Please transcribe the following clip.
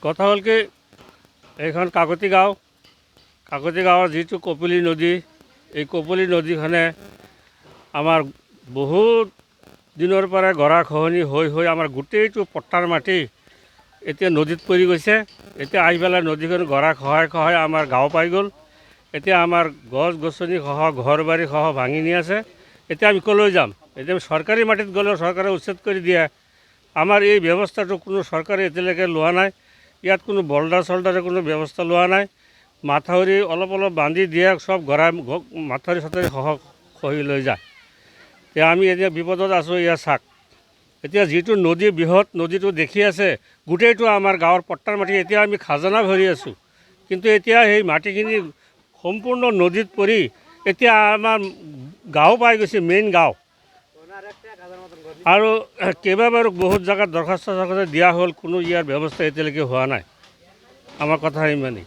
কথা হ'ল কি এইখন কাকতি গাঁৱৰ যিটো কপিলী নদী, এই কপিলী নদীখনে আমাৰ বহুত দিনৰ পৰা গৰাখহনীয়া হৈ আমাৰ গোটেইটো পট্টাৰ মাটি এতিয়া নদীত পৰি গৈছে। এতিয়া আহি পেলাই নদীখন খহাই আমাৰ গাঁও পাই গ'ল। এতিয়া আমাৰ গছ গছনি সহ ঘৰ বাৰী সহ ভাঙি নি আছে। এতিয়া আমি ক'লৈ যাম? এতিয়া চৰকাৰী মাটিত গ'লেও চৰকাৰে উচ্ছেদ কৰি দিয়ে। আমাৰ এই ব্যৱস্থাটো কোনো চৰকাৰে এতিয়ালৈকে লোৱা নাই। ইয়াত কোনো বল্ডাৰ চল্ডাৰে কোনো ব্যৱস্থা লোৱা নাই। মাথাউৰি অলপ বান্ধি দিয়ে, চব মাথাউৰি চাথাউৰি সহ খহি লৈ যায়। এতিয়া আমি এতিয়া বিপদত আছোঁ। ইয়াত চাওক, এতিয়া যিটো নদী বৃহৎ নদীটো দেখি আছে, গোটেইটো আমাৰ গাঁৱৰ পট্টাৰ মাটি। এতিয়া আমি খাজানা ভৰি আছোঁ, কিন্তু এতিয়া সেই মাটিখিনি সম্পূৰ্ণ নদীত পৰি এতিয়া আমাৰ গাঁও পাই গৈছে, মেইন গাঁও। আৰু কেইবাবাৰো বহুত জেগাত দৰখাস্ত দিয়া হ'ল, কোনো ইয়াৰ ব্যৱস্থা এতিয়ালৈকে হোৱা নাই। আমাৰ কথা ইমানেই।